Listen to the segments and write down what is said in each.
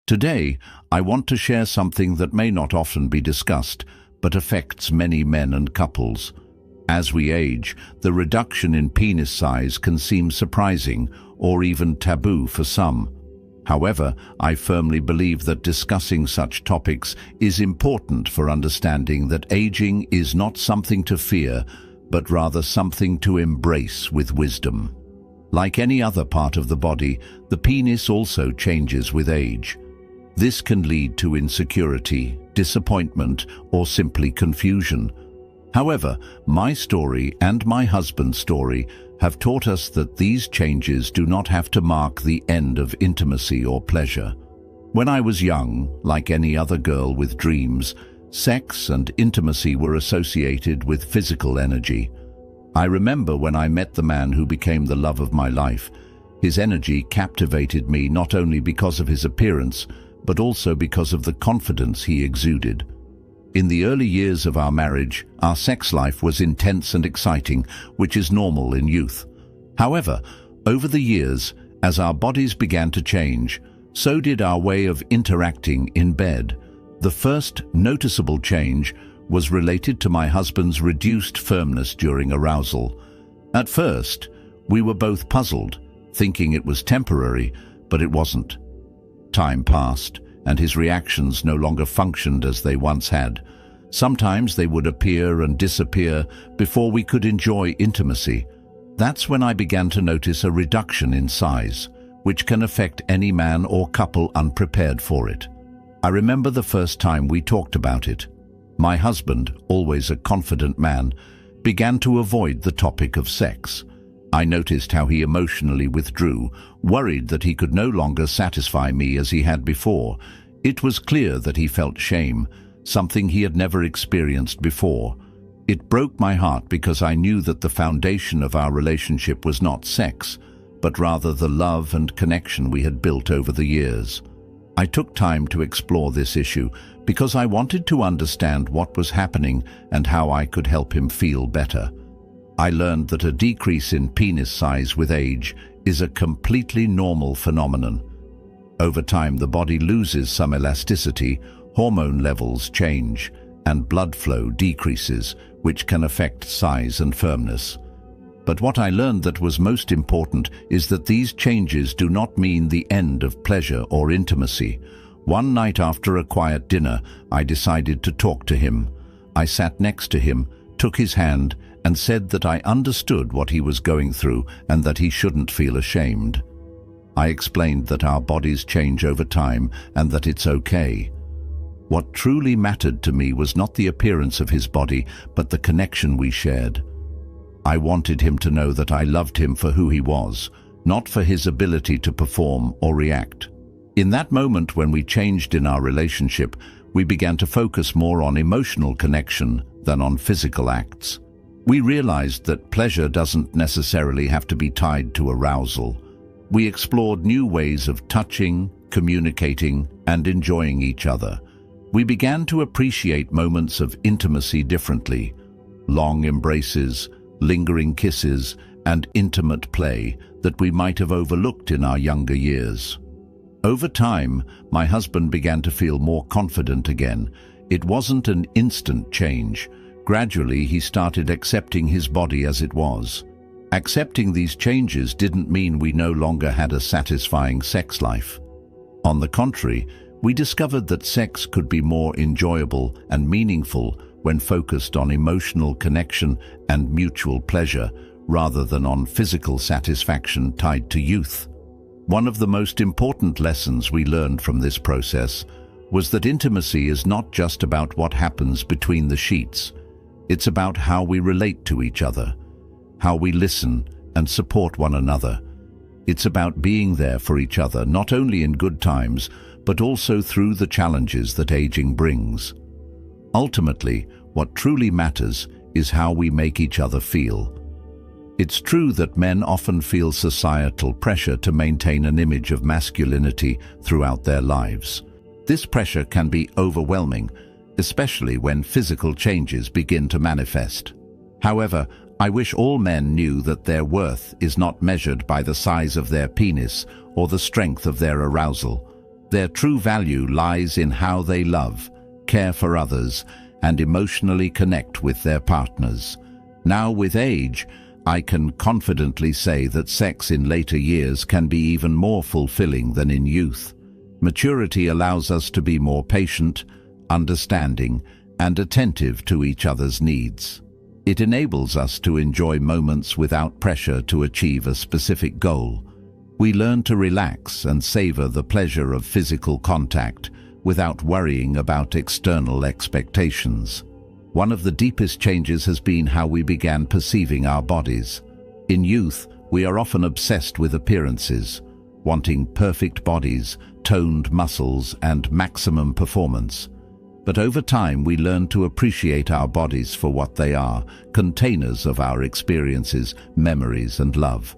Today, I want to share something that may not often be discussed, but affects many men and couples. As we age, the reduction in penis size can seem surprising or even taboo for some. However, I firmly believe that discussing such topics is important for understanding that aging is not something to fear, but rather something to embrace with wisdom. Like any other part of the body, the penis also changes with age. This can lead to insecurity, disappointment, or simply confusion. However, my story and my husband's story have taught us that these changes do not have to mark the end of intimacy or pleasure. When I was young, like any other girl with dreams, sex and intimacy were associated with physical energy. I remember when I met the man who became the love of my life. His energy captivated me not only because of his appearance, but also because of the confidence he exuded. In the early years of our marriage, our sex life was intense and exciting, which is normal in youth. However, over the years, as our bodies began to change, so did our way of interacting in bed. The first noticeable change was related to my husband's reduced firmness during arousal. At first, we were both puzzled, thinking it was temporary, but it wasn't. Time passed, and his reactions no longer functioned as they once had. Sometimes they would appear and disappear before we could enjoy intimacy. That's when I began to notice a reduction in size, which can affect any man or couple unprepared for it. I remember the first time we talked about it. My husband, always a confident man, began to avoid the topic of sex. I noticed how he emotionally withdrew, worried that he could no longer satisfy me as he had before. It was clear that he felt shame, something he had never experienced before. It broke my heart because I knew that the foundation of our relationship was not sex, but rather the love and connection we had built over the years. I took time to explore this issue because I wanted to understand what was happening and how I could help him feel better. I learned that a decrease in penis size with age is a completely normal phenomenon. Over time, the body loses some elasticity, hormone levels change, and blood flow decreases, which can affect size and firmness. But what I learned that was most important is that these changes do not mean the end of pleasure or intimacy. One night after a quiet dinner, I decided to talk to him. I sat next to him, took his hand, and said that I understood what he was going through and that he shouldn't feel ashamed. I explained that our bodies change over time and that it's okay. What truly mattered to me was not the appearance of his body, but the connection we shared. I wanted him to know that I loved him for who he was, not for his ability to perform or react. In that moment when we changed in our relationship, we began to focus more on emotional connection than on physical acts. We realized that pleasure doesn't necessarily have to be tied to arousal. We explored new ways of touching, communicating, and enjoying each other. We began to appreciate moments of intimacy differently. Long embraces, lingering kisses, and intimate play that we might have overlooked in our younger years. Over time, my husband began to feel more confident again. It wasn't an instant change. Gradually, he started accepting his body as it was. Accepting these changes didn't mean we no longer had a satisfying sex life. On the contrary, we discovered that sex could be more enjoyable and meaningful when focused on emotional connection and mutual pleasure, rather than on physical satisfaction tied to youth. One of the most important lessons we learned from this process was that intimacy is not just about what happens between the sheets. It's about how we relate to each other, how we listen and support one another. It's about being there for each other, not only in good times, but also through the challenges that aging brings. Ultimately, what truly matters is how we make each other feel. It's true that men often feel societal pressure to maintain an image of masculinity throughout their lives. This pressure can be overwhelming, especially when physical changes begin to manifest. However, I wish all men knew that their worth is not measured by the size of their penis or the strength of their arousal. Their true value lies in how they love, care for others, and emotionally connect with their partners. Now, with age, I can confidently say that sex in later years can be even more fulfilling than in youth. Maturity allows us to be more patient, understanding, and attentive to each other's needs. It enables us to enjoy moments without pressure to achieve a specific goal. We learn to relax and savor the pleasure of physical contact without worrying about external expectations. One of the deepest changes has been how we began perceiving our bodies. In youth, we are often obsessed with appearances, wanting perfect bodies, toned muscles, and maximum performance. But over time, we learn to appreciate our bodies for what they are, containers of our experiences, memories, and love.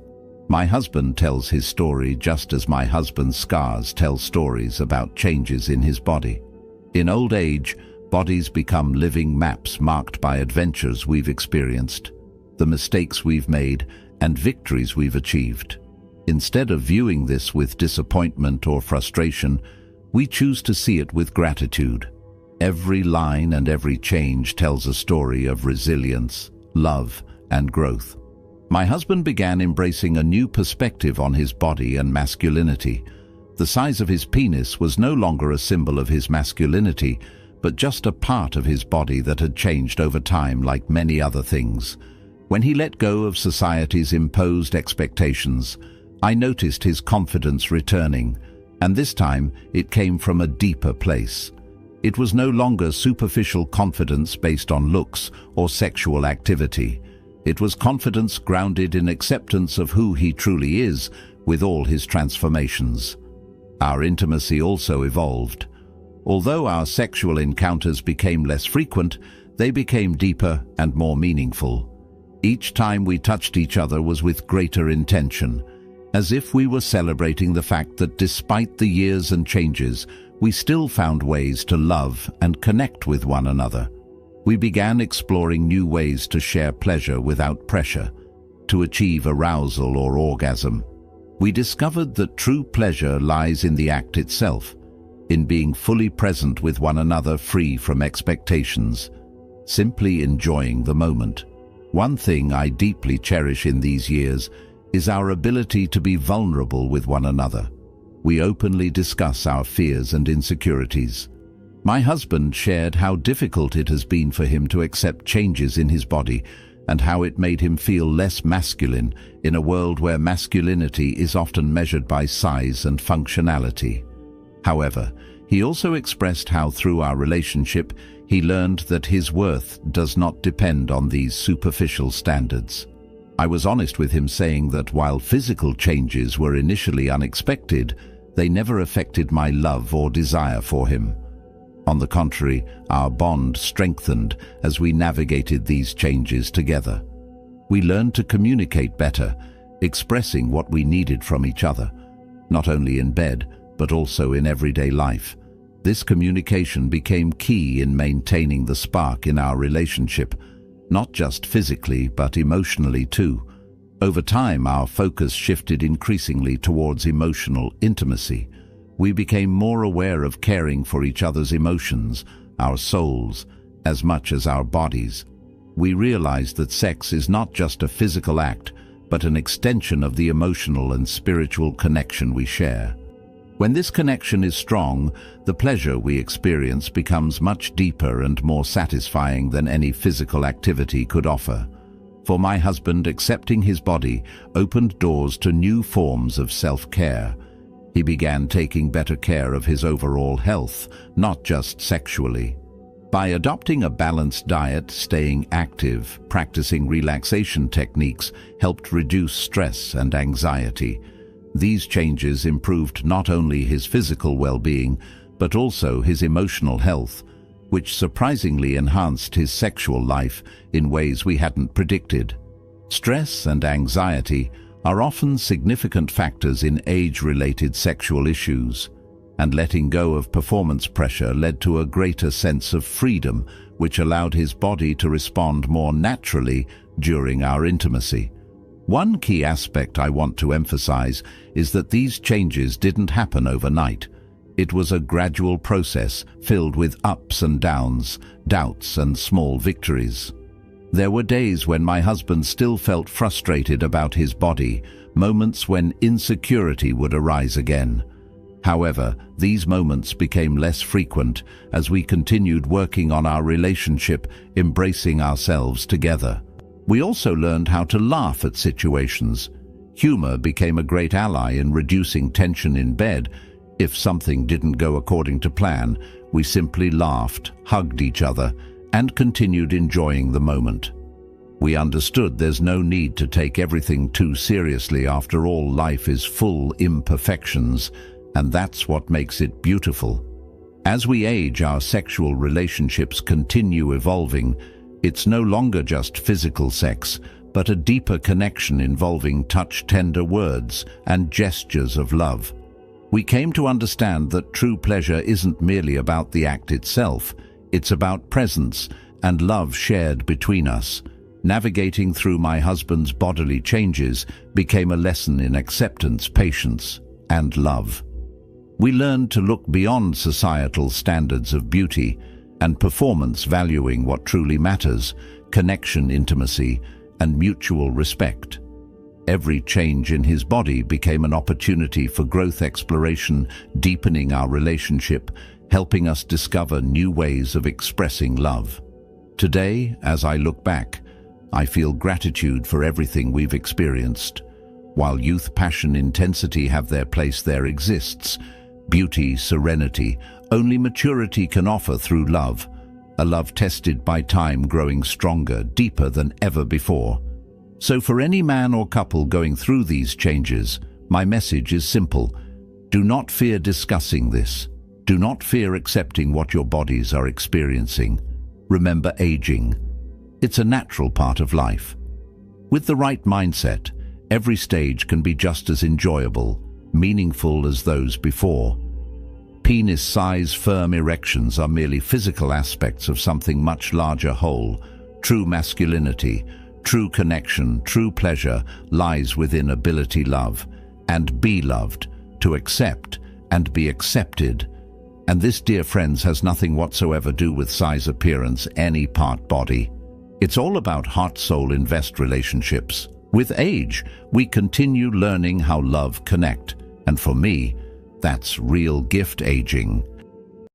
My husband tells his story just as my husband's scars tell stories about changes in his body. In old age, bodies become living maps marked by adventures we've experienced, the mistakes we've made, and victories we've achieved. Instead of viewing this with disappointment or frustration, we choose to see it with gratitude. Every line and every change tells a story of resilience, love, and growth. My husband began embracing a new perspective on his body and masculinity. The size of his penis was no longer a symbol of his masculinity, but just a part of his body that had changed over time like many other things. When he let go of society's imposed expectations, I noticed his confidence returning, and this time it came from a deeper place. It was no longer superficial confidence based on looks or sexual activity. It was confidence grounded in acceptance of who he truly is, with all his transformations. Our intimacy also evolved. Although our sexual encounters became less frequent, they became deeper and more meaningful. Each time we touched each other was with greater intention, as if we were celebrating the fact that despite the years and changes, we still found ways to love and connect with one another. We began exploring new ways to share pleasure without pressure, to achieve arousal or orgasm. We discovered that true pleasure lies in the act itself, in being fully present with one another free from expectations, simply enjoying the moment. One thing I deeply cherish in these years is our ability to be vulnerable with one another. We openly discuss our fears and insecurities. My husband shared how difficult it has been for him to accept changes in his body and how it made him feel less masculine in a world where masculinity is often measured by size and functionality. However, he also expressed how through our relationship he learned that his worth does not depend on these superficial standards. I was honest with him, saying that while physical changes were initially unexpected, they never affected my love or desire for him. On the contrary, our bond strengthened as we navigated these changes together. We learned to communicate better, expressing what we needed from each other, not only in bed, but also in everyday life. This communication became key in maintaining the spark in our relationship, not just physically, but emotionally too. Over time, our focus shifted increasingly towards emotional intimacy. We became more aware of caring for each other's emotions, our souls, as much as our bodies. We realized that sex is not just a physical act, but an extension of the emotional and spiritual connection we share. When this connection is strong, the pleasure we experience becomes much deeper and more satisfying than any physical activity could offer. For my husband, accepting his body opened doors to new forms of self-care. He began taking better care of his overall health, not just sexually. By adopting a balanced diet, staying active, practicing relaxation techniques helped reduce stress and anxiety. These changes improved not only his physical well-being, but also his emotional health, which surprisingly enhanced his sexual life in ways we hadn't predicted. Stress and anxiety are often significant factors in age-related sexual issues, and letting go of performance pressure led to a greater sense of freedom, which allowed his body to respond more naturally during our intimacy. One key aspect I want to emphasize is that these changes didn't happen overnight. It was a gradual process filled with ups and downs, doubts and small victories. There were days when my husband still felt frustrated about his body, moments when insecurity would arise again. However, these moments became less frequent as we continued working on our relationship, embracing ourselves together. We also learned how to laugh at situations. Humor became a great ally in reducing tension in bed. If something didn't go according to plan, we simply laughed, hugged each other, and continued enjoying the moment. We understood there's no need to take everything too seriously. After all, life is full imperfections, and that's what makes it beautiful. As we age, our sexual relationships continue evolving. It's no longer just physical sex, but a deeper connection involving touch, tender words, and gestures of love. We came to understand that true pleasure isn't merely about the act itself, it's about presence and love shared between us. Navigating through my husband's bodily changes became a lesson in acceptance, patience, and love. We learned to look beyond societal standards of beauty and performance, valuing what truly matters: connection, intimacy, and mutual respect. Every change in his body became an opportunity for growth, exploration, deepening our relationship, helping us discover new ways of expressing love. Today, as I look back, I feel gratitude for everything we've experienced. While youth, passion, intensity have their place, there exists beauty, serenity, only maturity can offer through love, a love tested by time, growing stronger, deeper than ever before. So for any man or couple going through these changes, my message is simple. Do not fear discussing this. Do not fear accepting what your bodies are experiencing. Remember, aging. It's a natural part of life. With the right mindset, every stage can be just as enjoyable, meaningful as those before. Penis size, firm erections are merely physical aspects of something much larger whole. True masculinity, true connection, true pleasure lies within ability to love and be loved, to accept and be accepted. And this, dear friends, has nothing whatsoever to do with size, appearance, any part body. It's all about heart-soul invest relationships. With age, we continue learning how love connect. And for me, that's real gift aging.